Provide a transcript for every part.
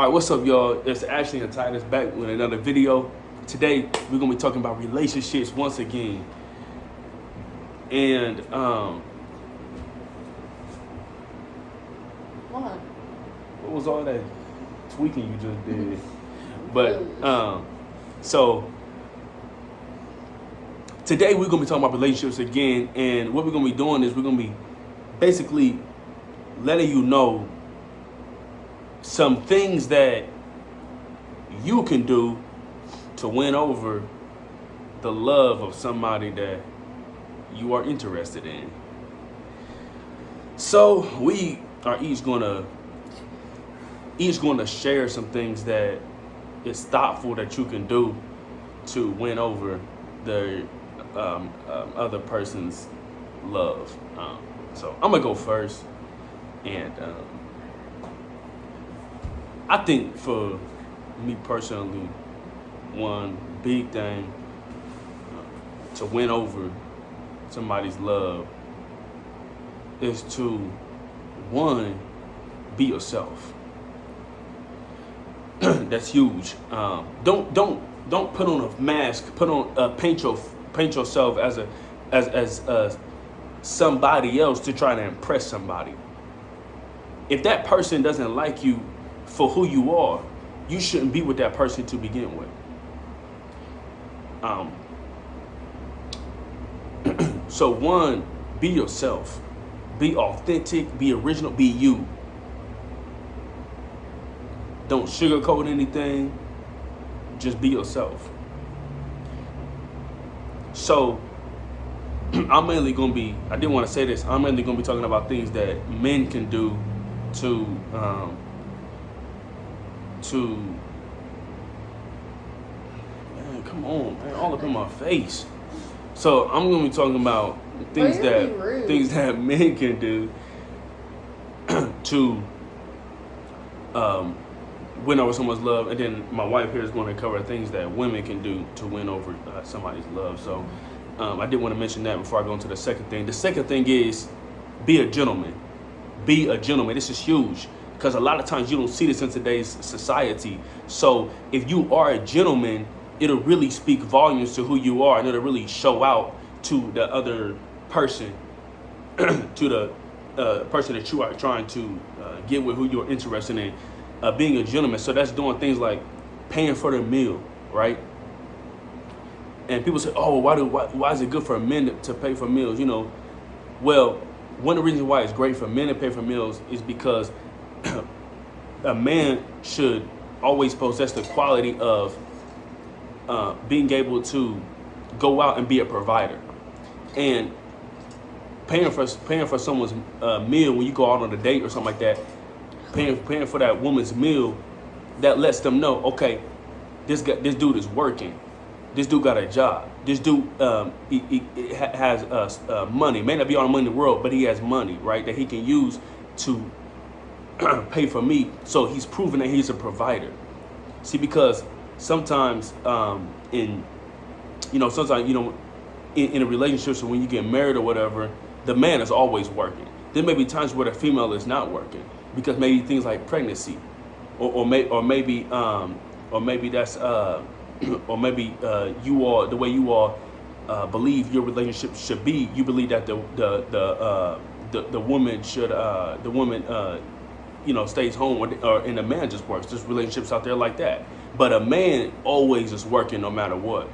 All right, what's up, y'all? It's Ashley and Titus back with another video. Today, we're going to be talking about relationships once again. And, what was all that tweaking you just did? But, so, today we're going to be talking about relationships again. And what we're going to be doing is we're going to be basically letting you know some things that you can do to win over the love of somebody that you are interested in. So we are each gonna share some things that is thoughtful that you can do to win over the other person's love. So I'm gonna go first, and I think for me personally, one big thing to win over somebody's love is to, one, be yourself. That's huge. Don't put on a mask. Paint yourself as somebody else to try to impress somebody. If that person doesn't like you for who you are, you shouldn't be with that person to begin with. So one, be yourself. Be authentic, be original, be you. Don't sugarcoat anything. Just be yourself. So I'm mainly going to be, I didn't want to say this, I'm mainly going to be talking about things that men can do to man, come on, man, all up in my face. So I'm gonna be talking about things that men can do to win over someone's love, and then my wife here is going to cover things that women can do to win over somebody's love. So I did want to mention that before I go into the second thing. The second thing is be a gentleman. Be a gentleman. This is huge, because a lot of times you don't see this in today's society. So if you are a gentleman, it'll really speak volumes to who you are, and it'll really show out to the other person, to the person that you are trying to get with, who you're interested in. Being a gentleman. So that's doing things like paying for their meal, right? And people say, oh, why is it good for men to pay for meals? You know, well, one of the reasons why it's great for men to pay for meals is because a man should always possess the quality of being able to go out and be a provider. And paying for someone's meal when you go out on a date or something like that, paying for that woman's meal, that lets them know, okay, this dude is working. This dude got a job. This dude he has money. May not be all the money in the world, but he has money, right, that he can use to pay for me. So he's proven that he's a provider. See, because sometimes in a relationship, so when you get married or whatever, the man is always working. There may be times where the female is not working because maybe things like pregnancy, or maybe that's or maybe you all, the way you all believe your relationship should be, you believe that the woman should stays home, and the man just works. There's relationships out there like that. But a man always is working no matter what,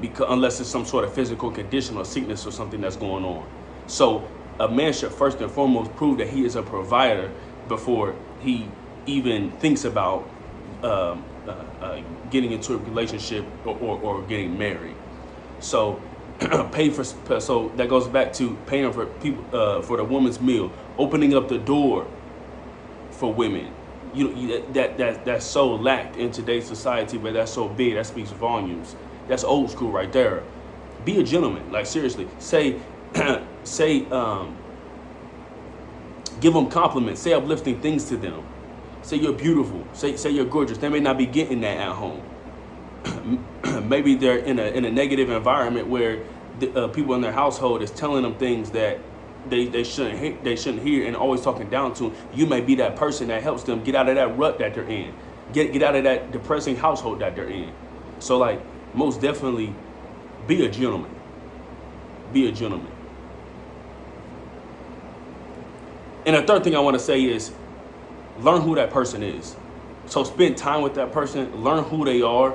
because unless it's some sort of physical condition or sickness or something that's going on. So a man should first and foremost prove that he is a provider before he even thinks about getting into a relationship or getting married. So so that goes back to paying for people for the woman's meal, opening up the door for women. That's so lacked in today's society, but that's so big. That speaks volumes. That's old school right there. Be a gentleman. Like, seriously, give them compliments. Say uplifting things to them. Say you're beautiful. Say you're gorgeous. They may not be getting that at home. Maybe they're in a negative environment where the people in their household is telling them things that they shouldn't hear and always talking down to them. You may be that person that helps them get out of that rut that they're in. get out of that depressing household that they're in. So like most definitely be a gentleman. Be a gentleman. And the third thing I want to say is learn who that person is. So spend time with that person, learn who they are,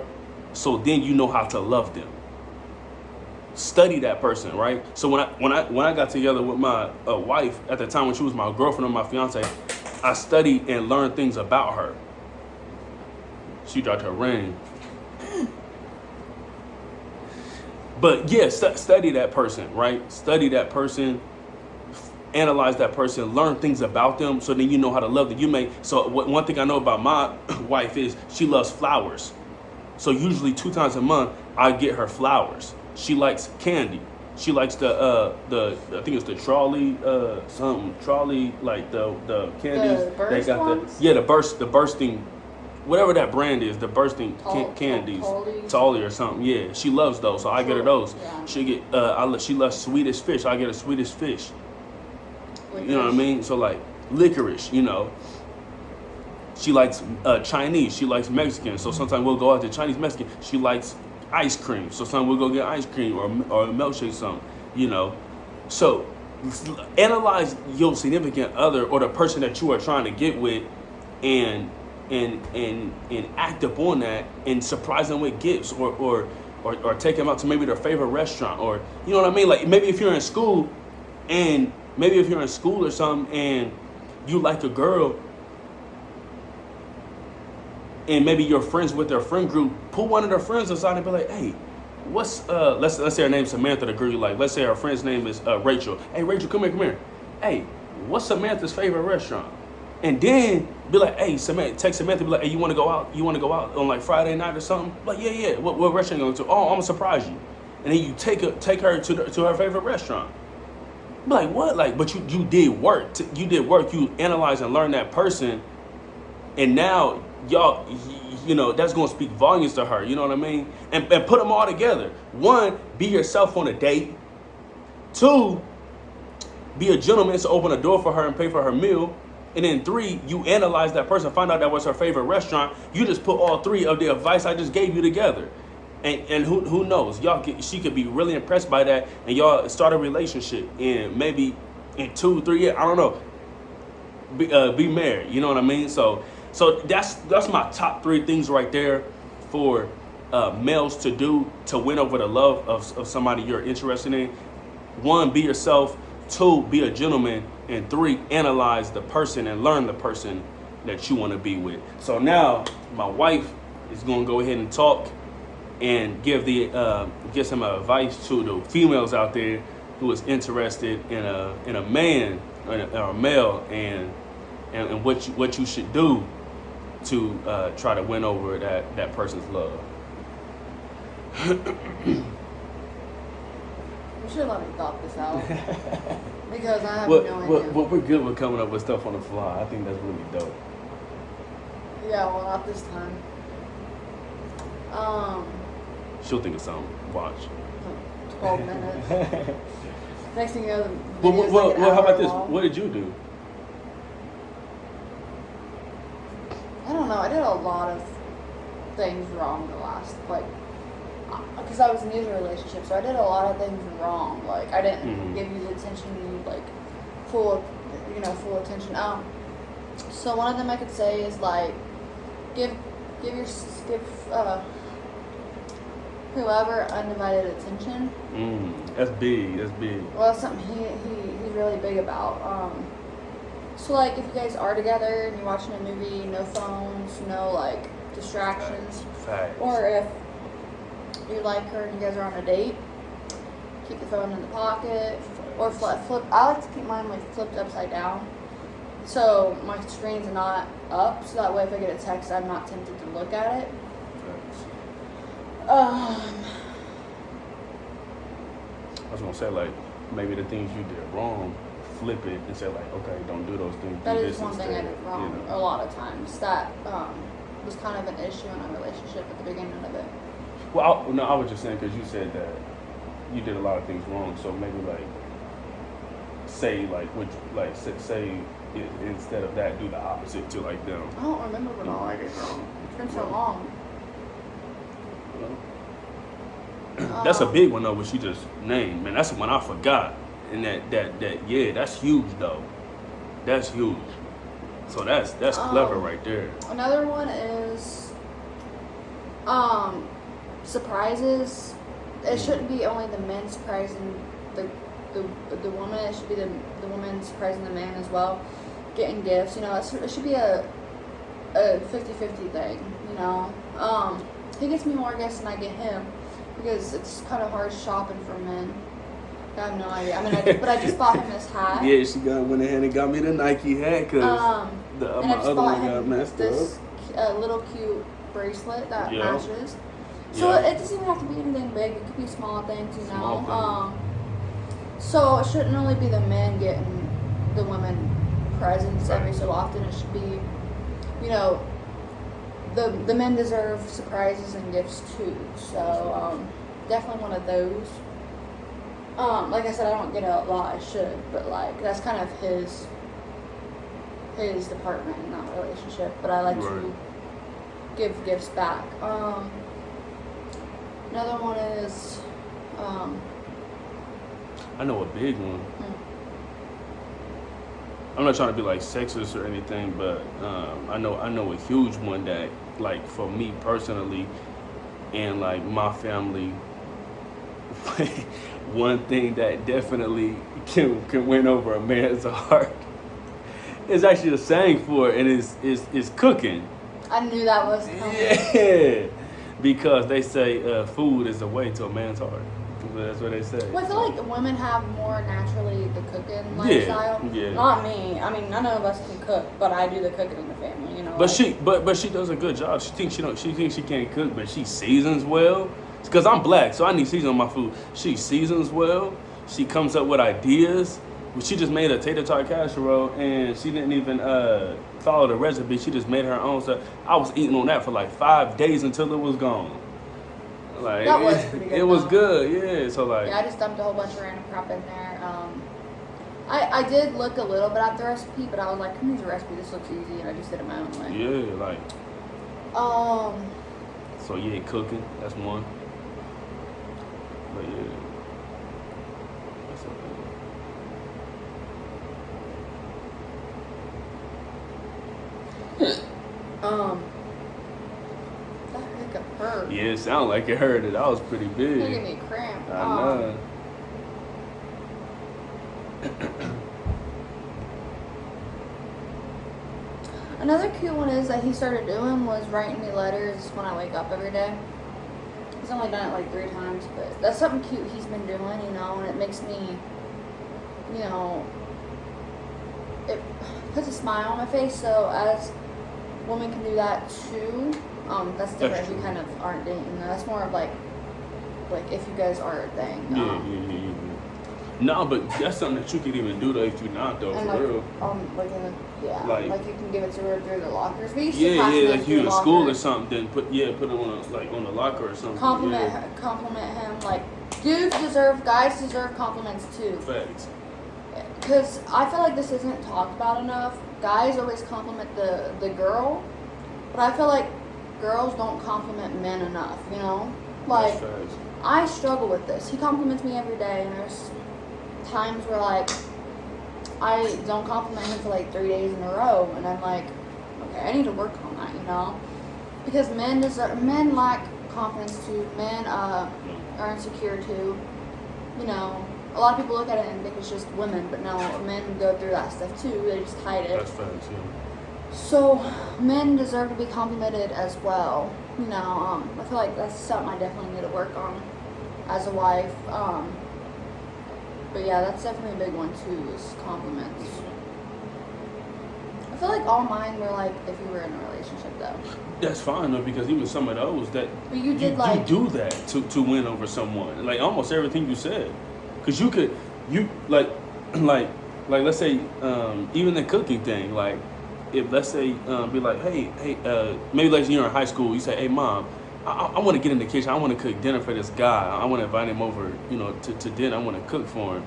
so then you know how to love them. Study that person, right? So when I got together with my wife at the time when she was my girlfriend or my fiance, I studied and learned things about her. She dropped her ring. But yeah, study that person, right? Study that person, analyze that person, learn things about them, so then you know how to love them. So one thing I know about my wife is she loves flowers. So usually 2 times a month, I get her flowers. She likes candy. She likes the I think it's the trolley like the candies. The burst ones? The bursting, whatever that brand is, the bursting candies, Tolly or something. Yeah, she loves those, so I get her those. Yeah. She loves Swedish fish. I get her Swedish fish. Licorice. You know what I mean? So like licorice, you know. She likes Chinese. She likes Mexican. So sometimes we'll go out to Chinese, Mexican. She likes ice cream. So sometimes we'll go get ice cream or a milkshake, something, you know. So analyze your significant other or the person that you are trying to get with, and act upon that and surprise them with gifts or take them out to maybe their favorite restaurant, or you know what I mean? Like maybe if you're in school or something and you like a girl and maybe you're friends with their friend group, pull one of their friends aside and be like, hey, what's let's say her name's Samantha, the girl you like. Let's say her friend's name is Rachel. Hey Rachel, come here. Hey, what's Samantha's favorite restaurant? And then be like, hey, text Samantha, be like, hey, you want to go out? You want to go out on like Friday night or something? Like, yeah. What restaurant you going to? Oh, I'm gonna surprise you. And then you take her to her favorite restaurant. Be like, what? Like, but you did work. You analyze and learn that person, and now y'all, you know, that's gonna speak volumes to her. You know what I mean? And put them all together. 1, be yourself on a date. 2, be a gentleman, so open a door for her and pay for her meal. And then 3, you analyze that person, find out that was her favorite restaurant. You just put all 3 of the advice I just gave you together. And who knows? She could be really impressed by that, and y'all start a relationship. And maybe in 2, 3 years, I don't know, be married. You know what I mean? So that's my top 3 things right there for males to do to win over the love of somebody you're interested in. 1, be yourself. 2, be a gentleman. And 3, analyze the person and learn the person that you want to be with. So now my wife is going to go ahead and talk and give some advice to the females out there who is interested in a man or a male, and what you should do to try to win over that person's love. You should let me thought this out. Because I have no idea. We're good with coming up with stuff on the fly. I think that's really dope. Yeah, well, not this time. She'll think of something. Watch. 12 minutes. Next thing you know, the well, how about this? long. What did you do? I don't know. I did a lot of things wrong the last, because I was new to a relationship, so I did a lot of things wrong. Like, I didn't give you the attention you, like, full attention. So one of them I could say is, like, give whoever undivided attention. That's big. Well, that's something he's really big about. So, like, if you guys are together and you're watching a movie, no phones, no, like, distractions. Facts. Or if you like her and you guys are on a date, keep the phone in the pocket, or flip. I like to keep mine, like, flipped upside down, so my screen's not up, so that way if I get a text, I'm not tempted to look at it. I was gonna say, like, maybe the things you did wrong, flip it and say, like, okay, don't do those things. That is one thing I did wrong, you know. A lot of times. That was kind of an issue in our relationship at the beginning of it. Well, I was just saying, because you said that you did a lot of things wrong, so maybe, like, say, like, say instead of that, do the opposite to like them. I don't remember what all I did wrong. It's been so long. That's a big one though, what she just named, man. That's the one I forgot. And that's huge though. That's huge. So that's clever right there. Another one is surprises. It shouldn't be only the men surprising the woman. It should be the woman surprising the man as well. Getting gifts, you know, it should be a 50-50 thing, you know. He gets me more gifts than I get him because it's kind of hard shopping for men. I have no idea. I mean, but I just bought him this hat. Yeah, she went ahead and got me the Nike hat because my other one got messed this, up. Little cute bracelet that Yeah. matches. So Yeah. it doesn't even have to be anything big. It could be small things, you know. Small things. So it shouldn't only be the men getting the women presents every so often. It should be, you know, the men deserve surprises and gifts too. So definitely one of those. Like I said, I don't get it a lot. I should, but like that's kind of his department in that relationship. But I like to give gifts back. Another one is. I know a big one. I'm not trying to be like sexist or anything, but I know a huge one that, like, for me personally and like my family, one thing that definitely can win over a man's heart is actually the saying for it, and is cooking. I knew that was coming. Yeah, because they say food is the way to a man's heart. That's what they say. Well, I feel like women have more naturally the cooking lifestyle. Yeah. Not me. I mean, none of us can cook, but I do the cooking in the family. You know. But she does a good job. She thinks she can't cook, but she seasons well. Because I'm black, so I need seasoning on my food. She seasons well. She comes up with ideas. She just made a tater tot casserole, and she didn't even follow the recipe. She just made her own stuff. I was eating on that for like 5 days until it was gone. Like, that was pretty good. It was good, yeah. So like, yeah, I just dumped a whole bunch of random crap in there. I did look a little bit at the recipe, but I was like, "Here's a recipe. This looks easy," and I just did it my own way. yeah, like. So yeah, cooking. That's one. But yeah, that's okay. That hiccup hurt. yeah, it sounded like it hurt. That was pretty big. It's giving me a cramp. I know. Another cute one is that he started doing was writing me letters when I wake up every day. He's only done it like 3 times, but that's something cute he's been doing, you know, and it makes me, you know, it puts a smile on my face. So as women can do that too, that's different if you kind of aren't dating. That's more of like if you guys are a thing. Yeah. No, but that's something that you can even do though if you're not though, And for real. Like you can give it to her through the lockers. We used to Yeah, pass them like through you the in school or lockers. something. Put it on the locker or something. Compliment him. Like guys deserve compliments too. Facts. Because I feel like this isn't talked about enough. Guys always compliment the girl, but I feel like girls don't compliment men enough. You know, like That's facts. I struggle with this. He compliments me every day, and there's times where like I don't compliment him for like 3 days in a row, and I'm like, okay, I need to work on that, you know, because men lack confidence too. Men are insecure too. You know, a lot of people look at it and think it's just women, but no, men go through that stuff too. They just hide it. That's facts, yeah. So men deserve to be complimented as well. You know, I feel like that's something I definitely need to work on as a wife. But yeah, that's definitely a big one too, is compliments. I feel like all mine were like if you were in a relationship though. That's fine though, because even some of those that But you did like you do that to win over someone. Like almost everything you said, because you like let's say even the cooking thing. Like if let's say be like hey maybe like you're in high school, you say, hey mom, I want to get in the kitchen. I want to cook dinner for this guy. I want to invite him over, you know, to dinner. I want to cook for him.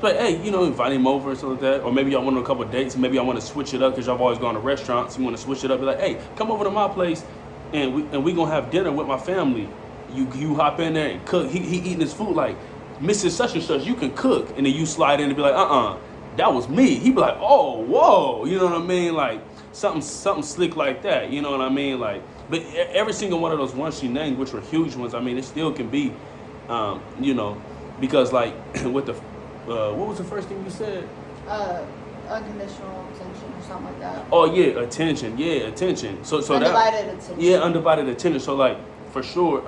But hey, invite him over and stuff like that. Or maybe y'all went on a couple of dates. Maybe y'all want to switch it up because y'all always gone to restaurants. You want to switch it up. Be like, hey, come over to my place, and we gonna have dinner with my family. You hop in there and cook. He eating his food like Mrs. Such and Such. You can cook, and then you slide in and be like, that was me. He be like, oh, whoa, you know what I mean? Like something slick like that. You know what I mean? Like, but every single one of those ones she named, which were huge ones, I mean, it still can be, because like with the what was the first thing you said? Unconditional attention or something like that. Oh yeah, attention. Yeah, attention. So undivided attention. Yeah, undivided attention. So like for sure,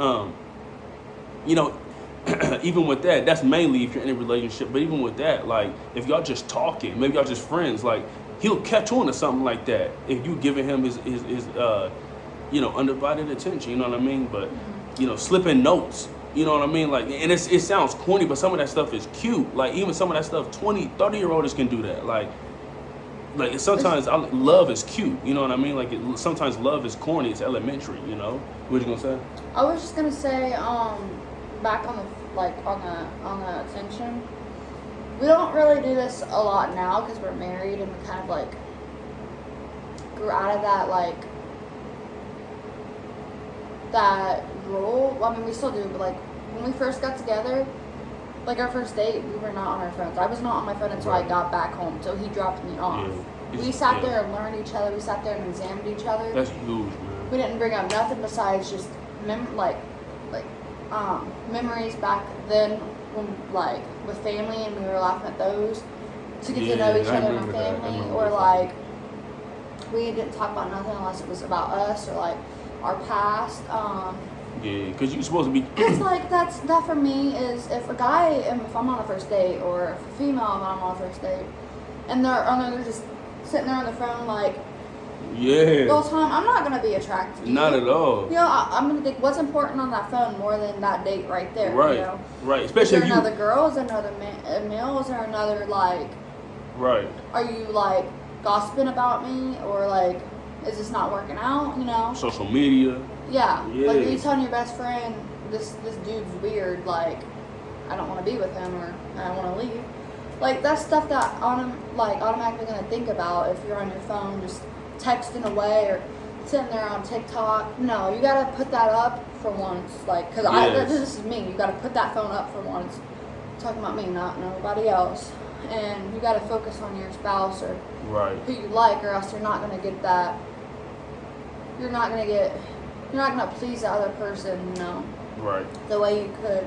even with that, that's mainly if you're in a relationship. But even with that, like if y'all just talking, maybe y'all just friends, like he'll catch on to something like that if you giving him his undivided attention. You know what I mean? But slipping notes. You know what I mean? Like, and it sounds corny, but some of that stuff is cute. Like, even some of that stuff, 20, 30-year-olds can do that. Like sometimes love is cute. You know what I mean? Like, sometimes love is corny. It's elementary, What you gonna say? I was just gonna say, back on the attention, we don't really do this a lot now because we're married and we kind of, like, grew out of that, like, that rule. Well, I mean, we still do, but like when we first got together, like our first date, we were not on our phones. I was not on my phone until I got back home, so he dropped me off. Yeah. We sat there and learned each other. We sat there and examined each other. That's huge, man. We didn't bring up nothing besides just memories back then, when like with family, and we were laughing at those to get to know each other and our family, or like we didn't talk about nothing unless it was about us or like our past. Yeah, because you're supposed to be. It's like that for me is if a guy, if I'm on a first date, or if a female, if I'm on a first date, and they're just sitting there on the phone like, the whole time, I'm not gonna be attracted to you. Not at all. I'm gonna think what's important on that phone more than that date right there. Right. Right. Especially is there another girl? Is there another male? Is there another like? Right. Are you like gossiping about me, or like? Is this not working out, Social media. Yeah. Like, are you telling your best friend, this dude's weird, like, I don't want to be with him, or I want to leave? Like, that's stuff that automatically going to think about if you're on your phone just texting away or sitting there on TikTok. No, you got to put that up for once. Like, because this is me. You got to put that phone up for once. I'm talking about me, not nobody else. And you got to focus on your spouse or who you like, or else you're not going to get that. You're not going to please the other person, Right. the way you could.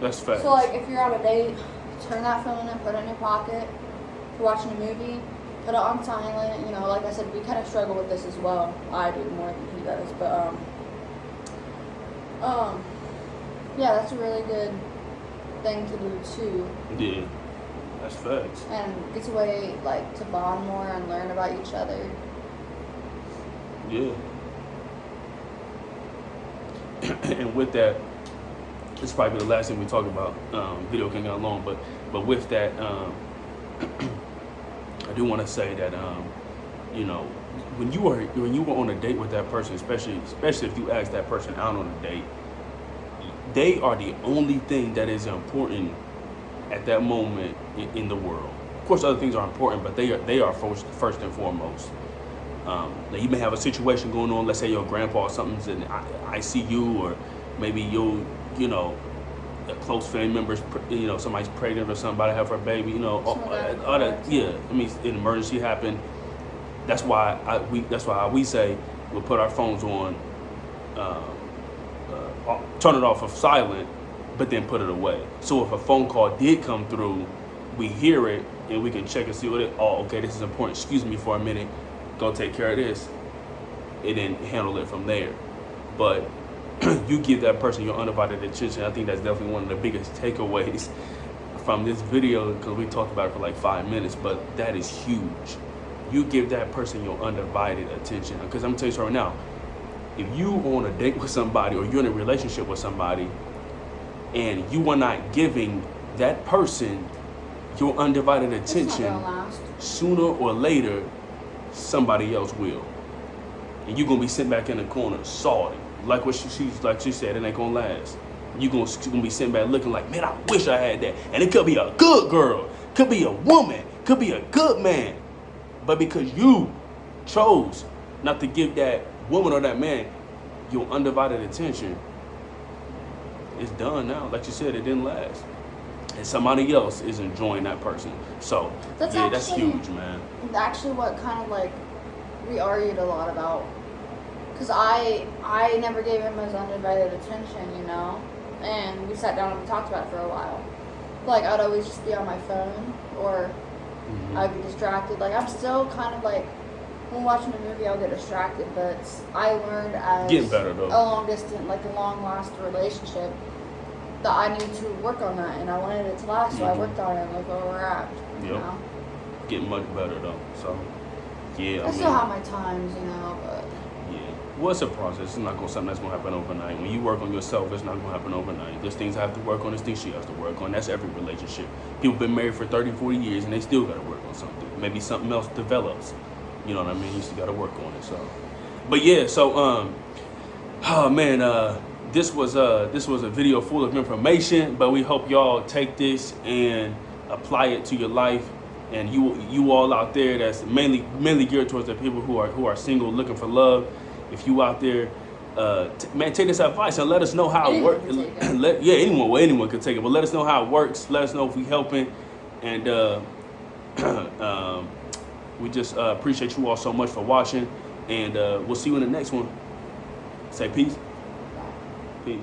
That's fact. So, like, if you're on a date, turn that phone in, put it in your pocket. If you're watching a movie, put it on silent. Like I said, we kind of struggle with this as well. I do more than he does, but, yeah, that's a really good thing to do, too. Yeah, that's facts. And gets a way, like, to bond more and learn about each other. Yeah. And with that, it's probably the last thing we talk about. Video can get long, but with that, I do want to say that when you were on a date with that person, especially if you ask that person out on a date, they are the only thing that is important at that moment in the world. Of course, other things are important, but they are first and foremost. Now you may have a situation going on. Let's say your grandpa or something's in ICU, or maybe a close family member's, somebody's pregnant or somebody have her baby. All that. Yeah, I mean, an emergency happened. That's why we say we'll put our phones on, turn it off of silent, but then put it away. So if a phone call did come through, we hear it and we can check and see what it. Oh, okay, this is important. Excuse me for a minute. Go take care of this, and then handle it from there. But you give that person your undivided attention. I think that's definitely one of the biggest takeaways from this video, because we talked about it for like 5 minutes, but that is huge. You give that person your undivided attention, because I'm gonna tell you something right now. If you on a date with somebody, or you're in a relationship with somebody, and you are not giving that person your undivided attention, sooner or later, somebody else will, and you're gonna be sitting back in the corner salty, like she said, it ain't gonna last. you're gonna be sitting back looking like, man, I wish I had that. And it could be a good girl, could be a woman, could be a good man. But because you chose not to give that woman or that man your undivided attention, it's done now. Like you said, it didn't last. And somebody else is enjoying that person. So, that's huge, man. Actually what kind of like we argued a lot about. Because I never gave him his undivided attention, you know? And we sat down and we talked about it for a while. Like, I'd always just be on my phone, or I'd be distracted. Like, I'm still kind of like, when watching a movie, I'll get distracted, but I learned as getting better, though. a long-lasting relationship, that I need to work on that, and I wanted it to last, so I worked on it, and look where we're at, you know? Getting much better, though. So, yeah, I still have my times, you know, but... Well, it's a process. It's not something that's going to happen overnight. When you work on yourself, it's not going to happen overnight. There's things I have to work on. There's things she has to work on. That's every relationship. People been married for 30, 40 years, and they still got to work on something. Maybe something else develops. You know what I mean? You still got to work on it. So, but yeah. So, oh man, this was a video full of information. But we hope y'all take this and apply it to your life. And you all out there, that's mainly geared towards the people who are single, looking for love. If you out there, man, take this advice and let us know how it works. Anyone can take it, but let us know how it works. Let us know if we helping, and we just appreciate you all so much for watching, and we'll see you in the next one. Say peace. Peace.